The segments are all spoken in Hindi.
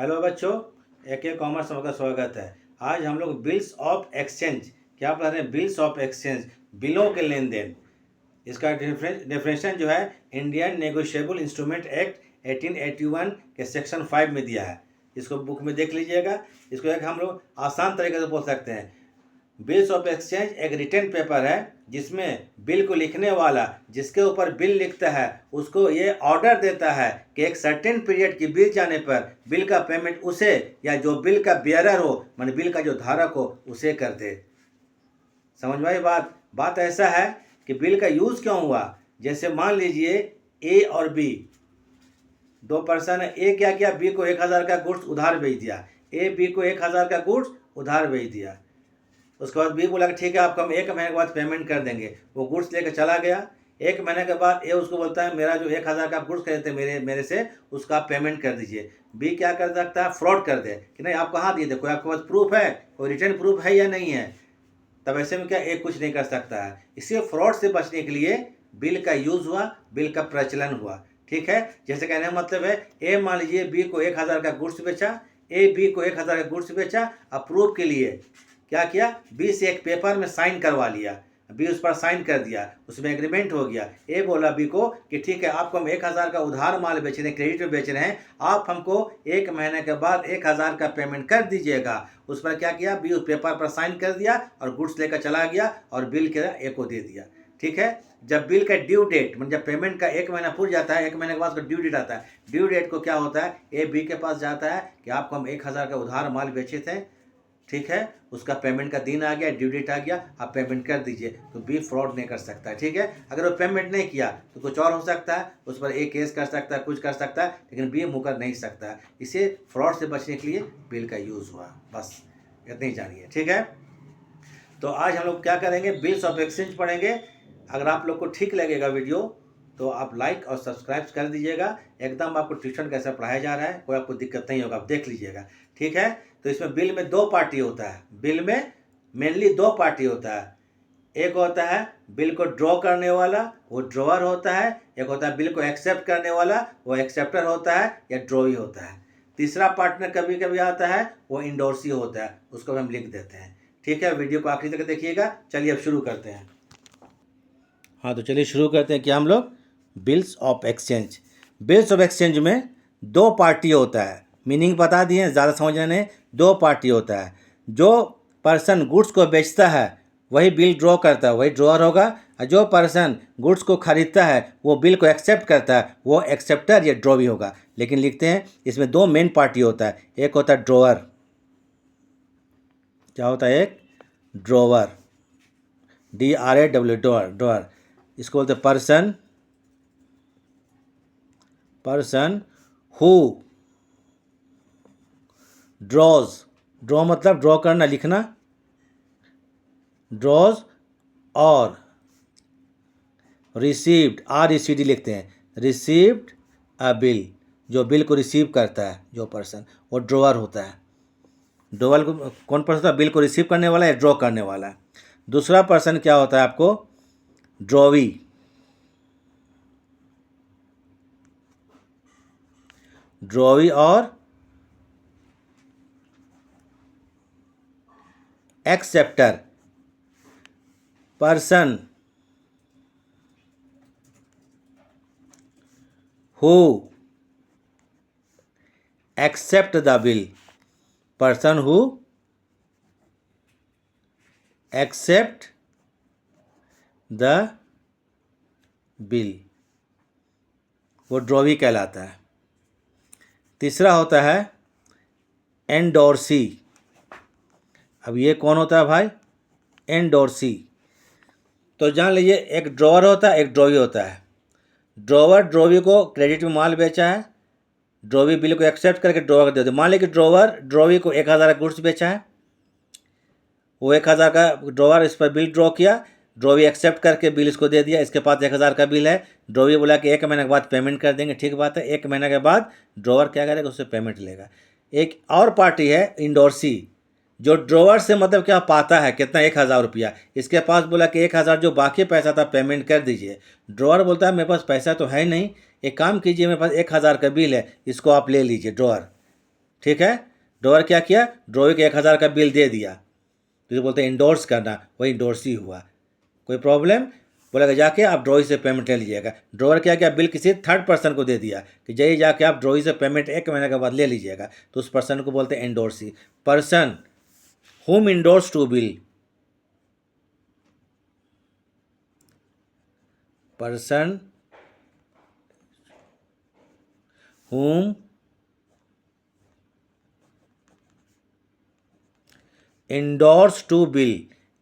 हेलो बच्चों, AK कॉमर्स में आपका स्वागत है। आज हम लोग बिल्स ऑफ एक्सचेंज, क्या पढ़ रहे हैं? बिल्स ऑफ एक्सचेंज, बिलों के लेन देन। इसका डेफिनेशन जो है इंडियन नेगोशिएबल इंस्ट्रूमेंट एक्ट 1881 के सेक्शन 5 में दिया है। इसको बुक में देख लीजिएगा। इसको एक हम लोग आसान तरीके से बोल सकते हैं। बिल्स ऑफ एक्सचेंज एक रिटर्न पेपर है जिसमें बिल को लिखने वाला जिसके ऊपर बिल लिखता है उसको ये ऑर्डर देता है कि एक सर्टेन पीरियड की बीत जाने पर बिल का पेमेंट उसे या जो बिल का बेयरर हो, मान बिल का जो धारक हो, उसे कर दे। समझ में आई बात ऐसा है कि बिल का यूज़ क्यों हुआ। जैसे मान लीजिए ए और बी दो पर्सन है। ए क्या किया? बी को 1000 का गुड्स उधार भेज दिया। ए बी को 1000 का गुड्स उधार भेज दिया। उसके बाद बी बोला कि ठीक है, आपको हम 1 महीने के बाद पेमेंट कर देंगे। वो गुड्स लेकर चला गया। 1 महीने के बाद ए उसको बोलता है मेरा जो 1000 का गुड्स खरीदते मेरे से उसका आप पेमेंट कर दीजिए। बी क्या कर सकता है? फ्रॉड कर दे कि नहीं, आप कहाँ दिए थे, कोई आपके पास प्रूफ है, कोई रिटर्न प्रूफ है या नहीं है। तब ऐसे में क्या ए कुछ नहीं कर सकता है। इसलिए फ्रॉड से बचने के लिए बिल का यूज़ हुआ, बिल का प्रचलन हुआ। ठीक है, जैसे कहने का मतलब है ए मान लीजिए बी को 1000 का गुड्स बेचा, ए बी को 1000 का गुड्स बेचा। अप्रूव के लिए क्या किया? बी से एक पेपर में साइन करवा लिया। बी उस पर साइन कर दिया, उसमें एग्रीमेंट हो गया। ए बोला बी को कि ठीक है, आपको हम 1000 का उधार माल बेच रहे हैं, क्रेडिट में बेच रहे हैं, आप हमको 1 महीने के बाद 1000 का पेमेंट कर दीजिएगा। उस पर क्या किया? बी उस पेपर पर साइन कर दिया और गुड्स लेकर चला गया और बिल के ए को दे दिया। ठीक है, जब बिल का ड्यू डेट मतलब जब पेमेंट का 1 महीना पूरा जाता है, 1 महीने के बाद उसका ड्यू डेट आता है। ड्यू डेट को क्या होता है? ए बी के पास जाता है कि आपको हम 1000 का उधार माल बेचे थे, ठीक है, उसका पेमेंट का दिन आ गया, ड्यू डेट आ गया, आप पेमेंट कर दीजिए। तो बी फ्रॉड नहीं कर सकता है। ठीक है, अगर वो पेमेंट नहीं किया तो कुछ और हो सकता है, उस पर एक केस कर सकता है, कुछ कर सकता है, लेकिन बी मुकर नहीं सकता है। इसे फ्रॉड से बचने के लिए बिल का यूज़ हुआ। बस इतना ही जानिए। ठीक है, तो आज हम लोग क्या करेंगे? बिल्स ऑफ एक्सचेंज पढ़ेंगे। अगर आप लोग को ठीक लगेगा वीडियो तो आप लाइक और सब्सक्राइब कर दीजिएगा। एकदम आपको ट्यूशन कैसे पढ़ाया जा रहा है, कोई आपको दिक्कत नहीं होगा, आप देख लीजिएगा। ठीक है, तो इसमें बिल में 2 पार्टी होता है। बिल में मेनली 2 पार्टी होता है। एक होता है बिल को ड्रॉ करने वाला, वो ड्रॉअर होता है। एक होता है बिल को एक्सेप्ट करने वाला, वो एक्सेप्टर होता है या ड्रॉई होता है। तीसरा पार्टनर कभी कभी आता है, वो इंडोर्सी होता है, उसको हम लिख देते हैं। ठीक है, वीडियो को आखिरी तक देखिएगा। चलिए अब शुरू करते हैं। हाँ, तो चलिए शुरू करते हैं कि हम लोग bills of exchange. Bills of exchange में 2 पार्टी होता है। मीनिंग बता दिए, ज़्यादा समझना नहीं। 2 पार्टी होता है। जो पर्सन गुड्स को बेचता है वही बिल ड्रॉ करता है, वही ड्रॉअर होगा। और जो पर्सन गुड्स को खरीदता है वो बिल को एक्सेप्ट करता है, वो एक्सेप्टर या ड्रॉवी होगा। लेकिन लिखते हैं इसमें 2 मेन पार्टी होता है। एक होता है ड्रॉअर। क्या होता है? एक ड्रॉअर, DRAW, ड्रॉअर। इसको बोलते हैं पर्सन हु ड्रॉज। ड्रॉ मतलब ड्रॉ करना, लिखना। ड्रॉज और रिसीव्ड, RECD लिखते हैं, रिसीव्ड अ बिल। जो बिल को रिसीव करता है जो पर्सन, वो ड्रॉअर होता है। ड्रॉअर को कौन पर्सन होता है? बिल को रिसीव करने वाला या ड्रॉ करने वाला। दूसरा पर्सन क्या होता है आपको? ड्रॉवी। ड्रॉवी और acceptor. Person who accept the bill. Person who accept the bill, वो ड्रॉवी कहलाता है। तीसरा होता है एंडोर्सी। अब ये कौन होता है भाई? एंडोर्सी। तो जान लीजिए, एक ड्रॉअर होता है, एक ड्रॉवी होता है। ड्रॉवर ड्रॉवी को क्रेडिट में माल बेचा है, ड्रॉवी बिल को एक्सेप्ट करके ड्रॉवर को दे दे। मान लीजिए कि ड्रॉवर ड्रॉवी को 1000 का गुड्स बेचा है, वो 1000 का ड्रॉवर इस पर बिल ड्रॉ किया, ड्रॉवी एक्सेप्ट करके बिल इसको दे दिया। इसके पास 1000 का बिल है। ड्रॉवी बोला कि 1 महीने के बाद पेमेंट कर देंगे। ठीक बात है, 1 महीने के बाद ड्रॉवर क्या करेगा? उससे पेमेंट लेगा। एक और पार्टी है इंडोर्सी, जो ड्रॉवर से मतलब क्या पाता है, कितना? 1000 रुपया। इसके पास बोला कि 1000 जो बाकी पैसा था पेमेंट कर दीजिए। ड्रॉवर बोलता है मेरे पास पैसा तो है नहीं, एक काम कीजिए, मेरे पास 1000 का बिल है, इसको आप ले लीजिए ड्रॉवर। ठीक है। ड्रॉवर क्या किया, ड्रॉवी को 1,000 का बिल दे दिया, तो ये बोलते हैं इंडोर्स करना, वही इंडोर्स ही हुआ। कोई प्रॉब्लम, बोलेगा जाके आप ड्रॉवी से पेमेंट ले लीजिएगा। ड्रॉवर क्या किया, बिल किसी थर्ड पर्सन को दे दिया कि जाइए जाके आप ड्रॉवी से पेमेंट 1 महीने के बाद ले लीजिएगा, तो उस पर्सन को बोलते हैं endorsee. Person whom endorse to bill, person whom endorse to bill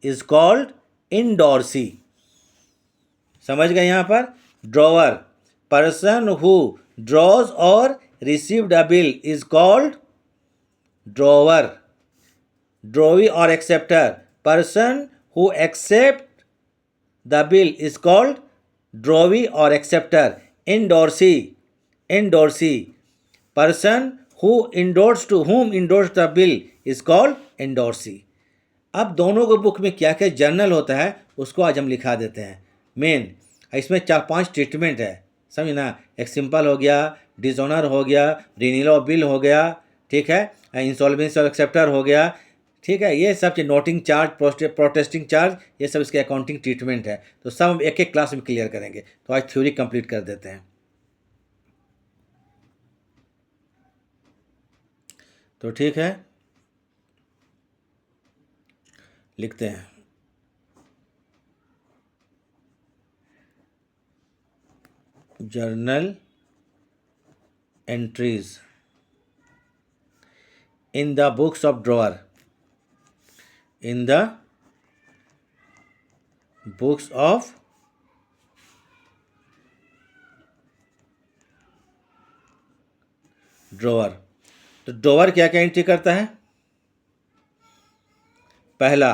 is called endorsee। समझ गए यहाँ पर, ड्रॉवर, पर्सन हु ड्रॉज और received a bill is called drawer. Drawee और acceptor, person who accept the bill is called drawee और acceptor. Endorsee, endorsee, person who endorse to whom endorse the bill is called endorsee. अब दोनों को बुक में क्या क्या जर्नल होता है उसको आज हम लिखा देते हैं। मेन इसमें 4-5 ट्रीटमेंट है, समझ ना। एक सिंपल हो गया, डिसऑनर हो गया, रिन्यूअल ऑफ बिल हो गया, ठीक है, इंसॉल्वेंसी और एक्सेप्टर हो गया, ठीक है। ये सब नोटिंग चार्ज, प्रोटेस्टिंग चार्ज, ये सब इसके अकाउंटिंग ट्रीटमेंट है। तो सब हम एक एक क्लास में क्लियर करेंगे। तो आज थ्योरी कंप्लीट कर देते हैं। तो ठीक है, लिखते हैं। Journal entries in the books of drawer, in the books of drawer. तो ड्रॉवर क्या क्या एंट्री करता है? पहला,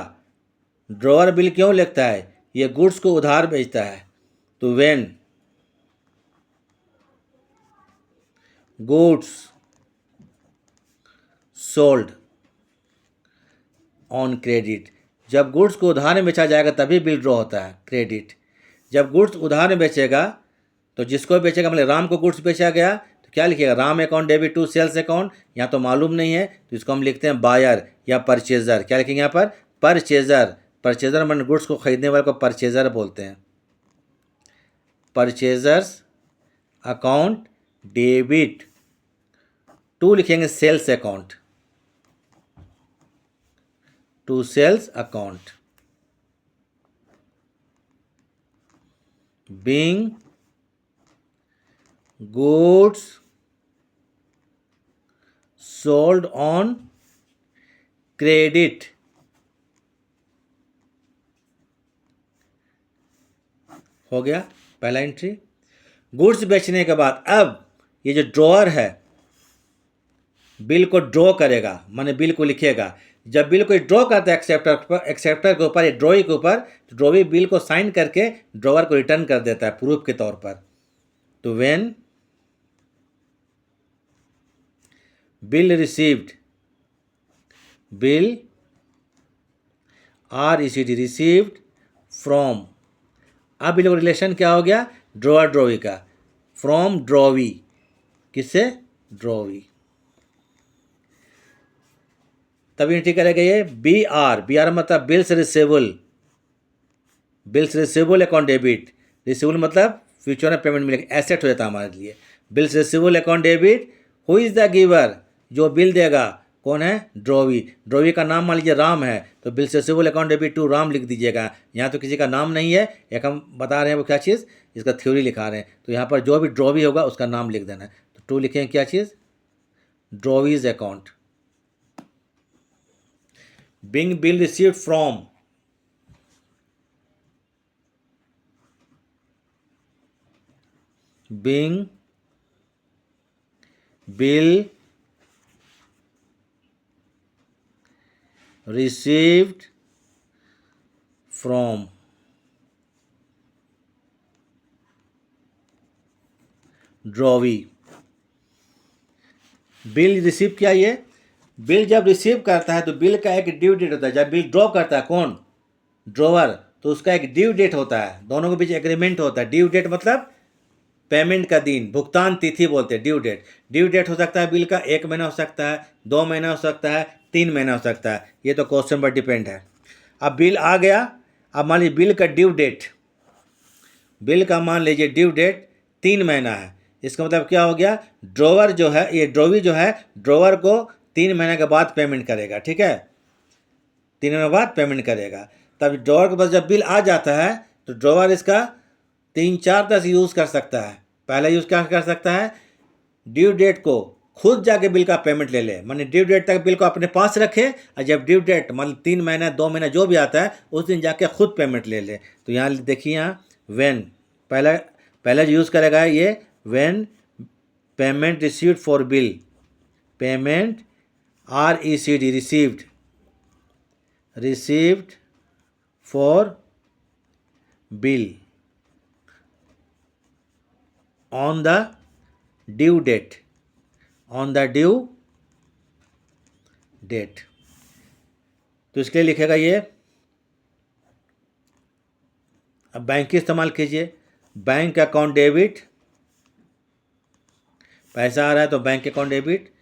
ड्रॉवर बिल क्यों लिखता है? ये गुड्स को उधार बेचता है। तो when goods sold on credit, जब गुड्स को उधार में बेचा जाएगा तभी बिल ड्रॉ होता है, क्रेडिट। जब गुड्स उधार में बेचेगा तो जिसको बेचेगा, मतलब राम को गुड्स बेचा गया तो क्या लिखिएगा, Ram account debit to sales account. यहाँ तो मालूम नहीं है तो इसको हम लिखते हैं बायर या परचेजर। क्या लिखेंगे यहाँ पर, परचेजर। परचेजर मतलब गुड्स को खरीदने वाले को परचेजर बोलते हैं। परचेजर्स अकाउंट डेबिट टू लिखेंगे sales account, to sales account. Being goods sold on credit, हो गया पहला एंट्री। गुड्स बेचने के बाद अब ये जो ड्रॉअर है बिल को ड्रॉ करेगा, माने बिल को लिखेगा। जब बिल को ड्रॉ करता है एक्सेप्टर के ऊपर, ड्रॉई के ऊपर, तो ड्रॉवी बिल को साइन करके ड्रॉवर को रिटर्न कर देता है प्रूफ के तौर पर। तो when bill received, bill RECD received from, अब बिल का रिलेशन क्या हो गया, ड्रॉअर ड्रॉवी का, फ्रॉम ड्रॉवी, किससे, ड्रॉवी। तभी एंट्री करेगा ये BR मतलब bills receivable, bills receivable account debit. Receivable मतलब फ्यूचर में पेमेंट मिलेगा, एसेट हो जाता है हमारे लिए। Bills receivable account debit, who is the giver, जो बिल देगा कौन है, ड्रॉवी। ड्रॉवी का नाम मान लीजिए राम है तो bills receivable account debit to Ram लिख दीजिएगा। यहाँ तो किसी का नाम नहीं है, एक हम बता रहे हैं वो क्या चीज़, इसका थ्योरी लिखा रहे हैं। तो यहाँ पर जो भी ड्रॉवी होगा उसका नाम लिख देना है। तो टू लिखेंगे क्या चीज़, drawee's account. being bill received from, being bill received from drawee. Bill receive किया, ये बिल जब रिसीव करता है तो बिल का एक ड्यू डेट होता है। जब बिल ड्रॉ करता है कौन, ड्रॉवर, तो उसका एक ड्यू डेट होता है, दोनों के बीच एग्रीमेंट होता है। ड्यू डेट मतलब पेमेंट का दिन, भुगतान तिथि बोलते हैं, ड्यू डेट। ड्यू डेट हो सकता है बिल का 1 महीना हो सकता है, 2 महीना हो सकता है, 3 महीना हो सकता है, ये तो क्वेश्चन पर डिपेंड है। अब बिल आ गया, अब मान लीजिए बिल का ड्यू डेट, बिल का मान लीजिए ड्यू डेट 3 महीना है। इसका मतलब क्या हो गया, ड्रॉवर जो है, ये ड्रॉवी जो है, ड्रॉवर को 3 महीने के बाद पेमेंट करेगा, ठीक है, 3 महीने बाद पेमेंट करेगा। तब ड्रॉवर के पास जब बिल आ जाता है तो ड्रॉवर इसका 3-4 तरह से यूज़ कर सकता है। पहला यूज़ क्या कर सकता है, ड्यू डेट को खुद जाके बिल का पेमेंट ले ले, माने ड्यू डेट तक बिल को अपने पास रखे, और जब ड्यू डेट मतलब 3 महीना 2 महीना जो भी आता है उस दिन जाके खुद पेमेंट ले ले। तो यहाँ देखिए, यहाँ व्हेन पहला पहला जो यूज़ करेगा ये, when payment received for bill, payment RECD received, received for bill on the due date, on the due date. तो इसके लिए लिखेगा ये, अब बैंक की इस्तेमाल कीजिए, बैंक अकाउंट डेबिट, पैसा आ रहा है तो बैंक अकाउंट डेबिट,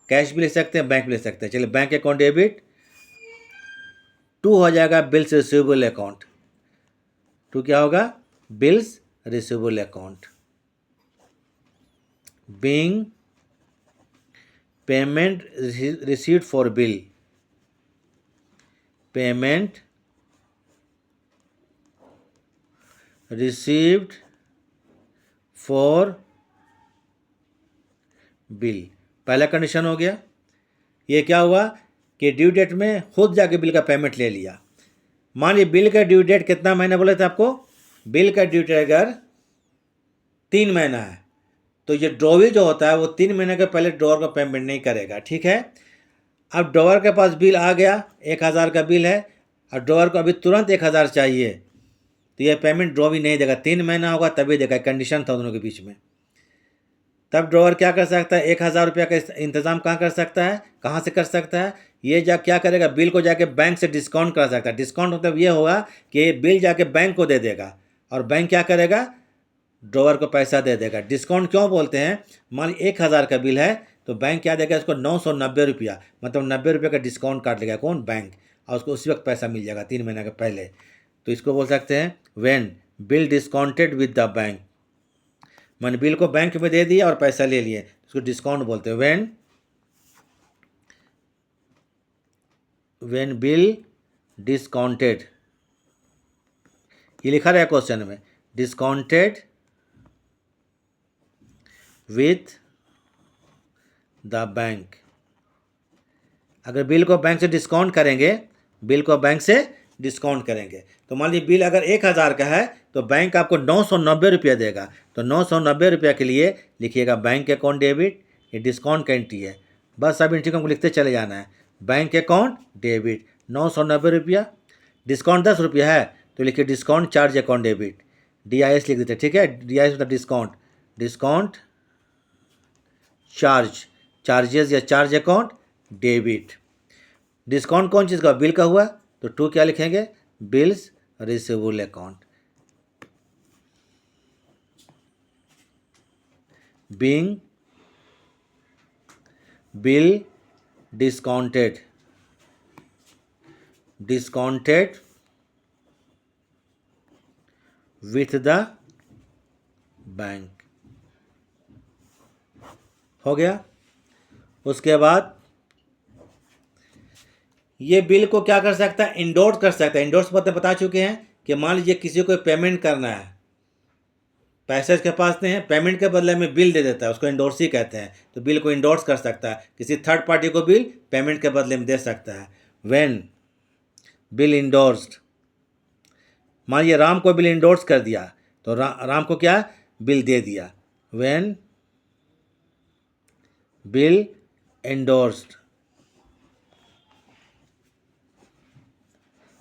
कैश भी ले सकते हैं, बैंक भी ले सकते हैं। चलिए बैंक अकाउंट डेबिट, टू हो जाएगा बिल्स रिसीवेबल अकाउंट, टू क्या होगा, bills receivable account, being payment received for bill, payment received for bill, पहला कंडीशन हो गया। ये क्या हुआ कि ड्यू डेट में खुद जाके बिल का पेमेंट ले लिया। मान लीजिए बिल का ड्यू डेट कितना महीना बोले थे आपको, बिल का ड्यू डेट अगर 3 महीना है तो ये ड्रॉवी जो होता है वो 3 महीने के पहले ड्रॉवर का पेमेंट नहीं करेगा, ठीक है। अब ड्रॉवर के पास बिल आ गया, 1000 का बिल है, और ड्रॉवर को अभी तुरंत 1000 चाहिए, तो ये पेमेंट ड्रॉवी नहीं देगा, 3 महीना होगा तभी देगा, कंडीशन था दोनों के बीच में। तब ड्रॉवर क्या कर सकता है, 1000 रुपया का इंतज़ाम कहाँ कर सकता है, कहाँ से कर सकता है, ये जा क्या करेगा, बिल को जाके बैंक से डिस्काउंट करा सकता है। डिस्काउंट मतलब ये होगा कि बिल जाके बैंक को दे देगा, और बैंक क्या करेगा, ड्रॉवर को पैसा दे देगा। डिस्काउंट क्यों बोलते हैं, मान लीजिए 1000 का बिल है तो बैंक क्या देगा इसको, 990 रुपया, मतलब 90 रुपये का डिस्काउंट काट लेगा कौन, बैंक, और उसको उसी वक्त पैसा मिल जाएगा 3 महीने के पहले। तो इसको बोल सकते हैं when bill discounted with the bank, मैंने बिल को बैंक में दे दिया और पैसा ले लिए, उसको डिस्काउंट बोलते हैं। व्हेन बिल डिस्काउंटेड, ये लिखा रहा है क्वेश्चन में, डिस्काउंटेड विथ द बैंक, अगर बिल को बैंक से डिस्काउंट करेंगे, बिल को बैंक से डिस्काउंट करेंगे, तो मान लीजिए बिल अगर 1000 का है तो बैंक आपको 990 रुपया देगा, तो 990 रुपया के लिए लिखिएगा बैंक अकाउंट डेबिट, ये डिस्काउंट का एंट्री है, बस सब एंट्री को हमको लिखते चले जाना है, बैंक अकाउंट डेबिट 990 रुपया, डिस्काउंट 10 रुपया है तो लिखिए discount charge account debit, DIS लिख देते, ठीक है, DIS मतलब डिस्काउंट, डिस्काउंट चार्ज, चार्जेस या चार्ज अकाउंट डेबिट। डिस्काउंट कौन चीज़ का, बिल का हुआ, तो टू क्या लिखेंगे, bills receivable account, being bill discounted, discounted with the bank, हो गया। उसके बाद ये बिल को क्या कर सकता है, इंडोर्स कर सकता है। इंडोर्स बता चुके हैं कि मान लीजिए किसी को पेमेंट करना है, पैसे इसके पास नहीं है, पेमेंट के बदले में बिल दे देता है, उसको इंडोर्स ही कहते हैं, तो बिल को इंडोर्स कर सकता है, किसी थर्ड पार्टी को बिल पेमेंट के बदले में दे सकता है। व्हेन बिल इंडोर्स्ड, मान लीजिए राम को बिल इंडोर्स कर दिया तो राम को क्या, बिल दे दिया। व्हेन बिल इंडोर्स्ड,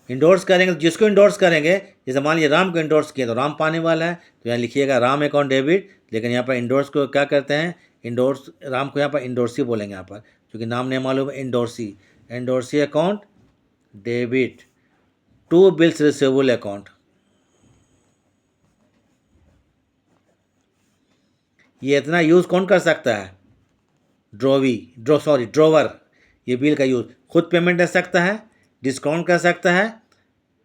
इंडोर्स करेंगे तो जिसको इंडोर्स करेंगे, जैसे मान लीजिए राम को इंडोर्स किया तो राम पाने वाला है, तो यहाँ लिखिएगा राम अकाउंट डेबिट, लेकिन यहाँ पर इंडोर्स को क्या करते हैं, इंडोर्स, राम को यहाँ पर इंडोर्सी बोलेंगे यहाँ पर, क्योंकि नाम नहीं मालूम है, endorsee, endorsee account debit to bills receivable account, ये इतना यूज़ कौन कर सकता है? ड्रोवर। ये बिल का यूज़ खुद पेमेंट दे सकता है, डिस्काउंट कर सकता है,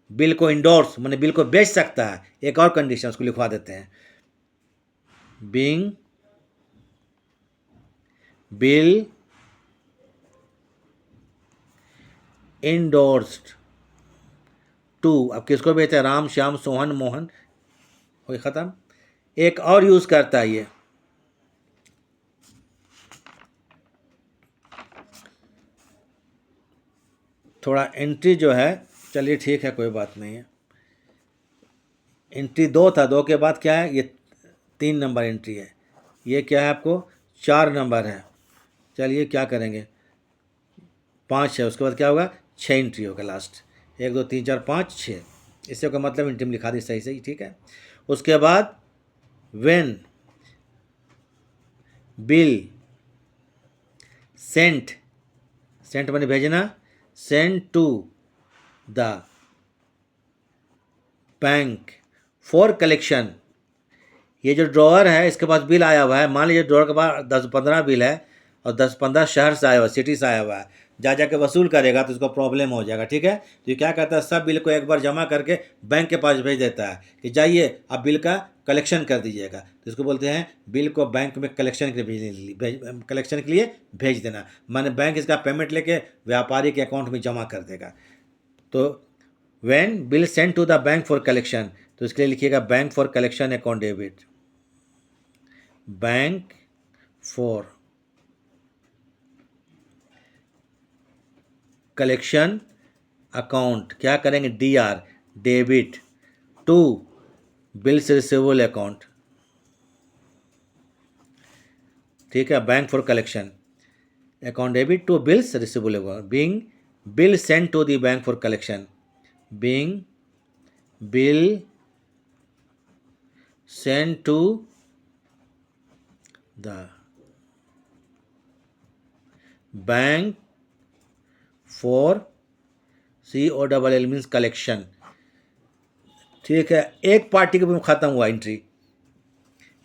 बिल को इंडोर्स माने बिल को बेच सकता है। एक और कंडीशन उसको लिखवा देते हैं, बीइंग बिल इंडोर्स्ड टू। अब किसको बेचते हैं? राम, श्याम, सोहन, मोहन, हो ख़त्म। एक और यूज़ करता है ये, थोड़ा एंट्री जो है, चलिए ठीक है कोई बात नहीं है। एंट्री 2 था, 2 के बाद क्या है? ये 3 नंबर एंट्री है। ये क्या है आपको? 4 नंबर है। चलिए क्या करेंगे, 5 है, उसके बाद क्या होगा? 6 एंट्री होगा लास्ट। 1 2 3 4 5 6, इससे का मतलब एंट्री में लिखा दी सही सही, ठीक है। उसके बाद व्हेन बिल सेंट मैंने भेजना, send to the bank for collection. ये जो ड्रॉअर है इसके पास बिल आया हुआ है, मान लीजिए ड्रॉअर के पास 10-15 बिल है और 10-15 शहर से आया हुआ है, सिटी से आया हुआ है, जा के वसूल करेगा तो उसको प्रॉब्लम हो जाएगा, ठीक है। तो ये क्या करता है, सब बिल को एक बार जमा करके बैंक के पास भेज देता है कि जाइए आप बिल का कलेक्शन कर दीजिएगा। तो इसको बोलते हैं बिल को बैंक में कलेक्शन के लिए भेज देना, माने बैंक इसका पेमेंट लेके व्यापारी के अकाउंट में जमा कर देगा। तो when bill send to the bank for collection, तो इसके लिए लिखिएगा bank for collection account debit, bank for collection account, क्या करेंगे? DR, debit to bills receivable account, ठीक है। Bank for collection account debit to bills receivable account, being bill send to the bank for collection, being bill send to the bank for COLL means collection, ठीक है। एक पार्टी के खत्म हुआ एंट्री,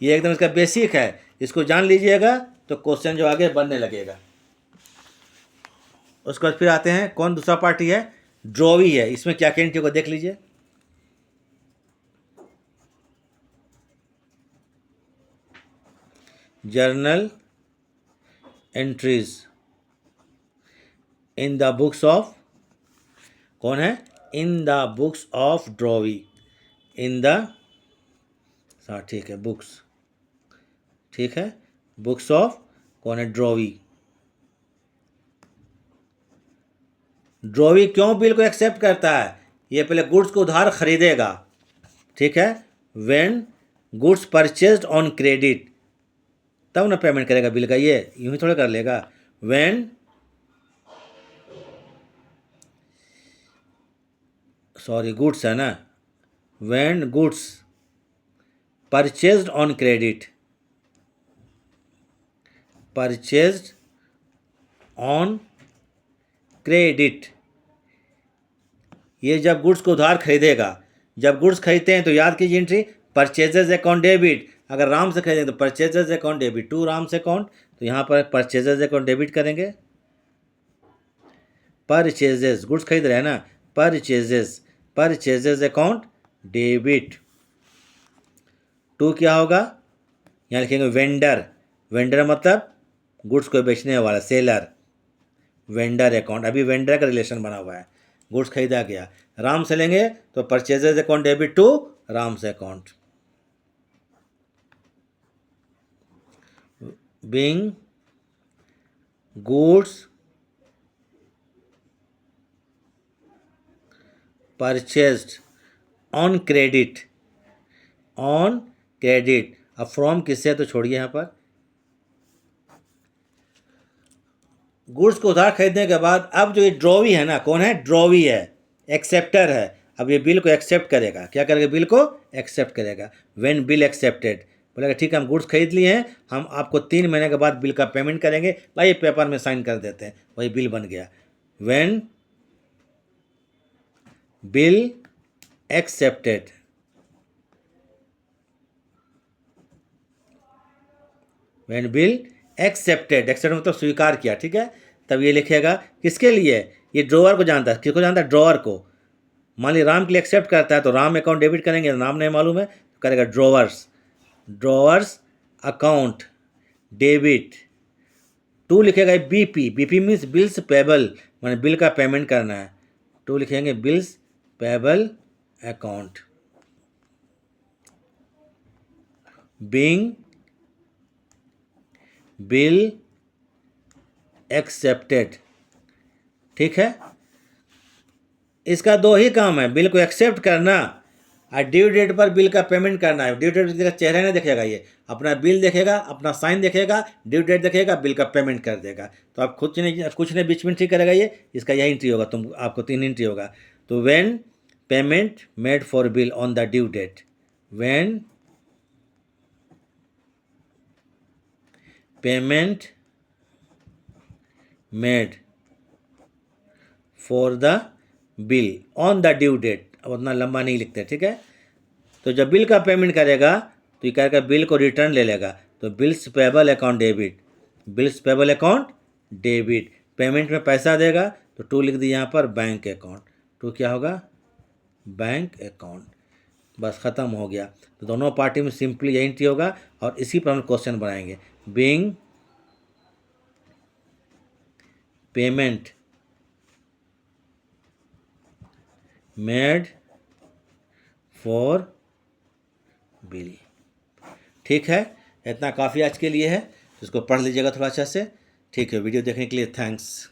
ये एकदम इसका बेसिक है, इसको जान लीजिएगा तो क्वेश्चन जो आगे बनने लगेगा। उसके बाद फिर आते हैं कौन दूसरा पार्टी है? ड्रॉवी है। इसमें क्या क्या एंट्री को देख लीजिए, journal entries in the books of, कौन है? In the books of drawee, in the, हाँ ठीक है, बुक्स, ठीक है, बुक्स ऑफ, कौन है? ड्रॉवी। ड्रॉवी क्यों बिल को एक्सेप्ट करता है? ये पहले गुड्स को उधार खरीदेगा, ठीक है। When goods purchased on credit, तब ना पेमेंट करेगा बिल का, ये यूं ही थोड़ा कर लेगा। व्हेन, सॉरी गुड्स है ना, when goods purchased on credit, purchased on credit, ये जब गुड्स को उधार खरीदेगा। जब गुड्स खरीदते हैं तो याद कीजिए एंट्री परचेजेज अकाउंट डेबिट, अगर राम से खरीदेंगे तो purchases account debit to Ram से अकाउंट, तो यहाँ पर परचेजेज अकाउंट डेबिट करेंगे। परचेजेज गुड्स खरीद रहे हैं ना, परचेजेज अकाउंट डेबिट टू क्या होगा? यहाँ लिखेंगे वेंडर, वेंडर मतलब गुड्स को बेचने वाला, सेलर, वेंडर अकाउंट, अभी वेंडर का रिलेशन बना हुआ है, गुड्स खरीदा गया। राम से लेंगे तो purchases account debit to Ram से account, being goods purchased on credit, on credit. अब फ्रॉम किससे तो छोड़िए, यहाँ पर गुड्स को उधार खरीदने के बाद अब जो ये ड्रॉवी है ना, कौन है? ड्रॉवी है, एक्सेप्टर है। अब ये बिल को एक्सेप्ट करेगा, क्या करेगा? बिल को एक्सेप्ट करेगा। व्हेन बिल एक्सेप्टेड, बोलेगा ठीक है हम गुड्स खरीद लिए हैं, हम आपको 3 महीने के बाद बिल का पेमेंट करेंगे, भाई पेपर में साइन कर देते हैं, वही बिल बन गया। When bill accepted, when bill accepted, accept मतलब स्वीकार किया, ठीक है, तब ये लिखेगा किसके लिए, ये ड्रॉवर को जानता है, किसको जानता है, ड्रॉवर को। मान ली राम के लिए एक्सेप्ट करता है तो राम अकाउंट डेबिट करेंगे, नाम नहीं मालूम है तो करेगा drawer's, drawer's account debit. To लिखेगा BP, BP means bills payable, माने बिल का पेमेंट करना है, टू लिखेंगे bills payable account. Being bill accepted, ठीक है। इसका दो ही काम है, बिल को एक्सेप्ट करना और ड्यू डेट पर बिल का पेमेंट करना है। ड्यू डेट का चेहरा नहीं देखेगा, ये अपना बिल देखेगा, अपना साइन देखेगा, ड्यू डेट देखेगा, बिल का पेमेंट कर देगा। तो आप खुद कुछ नहीं बीच में ठीक करेगा, ये इसका यही एंट्री होगा, तुम आपको 3 एंट्री होगा। तो when payment made for bill on the due date, when payment made for the bill on the due date, अब उतना लंबा नहीं लिखते, ठीक है। तो जब बिल का पेमेंट करेगा तो ये करेगा बिल को रिटर्न ले लेगा, तो bills payable account debit, bills payable account debit. Payment में पैसा देगा तो टू लिख दी यहाँ पर बैंक अकाउंट, टू क्या होगा, बैंक अकाउंट। बस ख़त्म हो गया। तो दोनों पार्टी में सिंपली यही एंट्री होगा और इसी पर हम क्वेश्चन बनाएंगे। Being payment made for bill, ठीक है। इतना काफ़ी आज के लिए है, इसको पढ़ लीजिएगा थोड़ा अच्छा से, ठीक है। वीडियो देखने के लिए थैंक्स।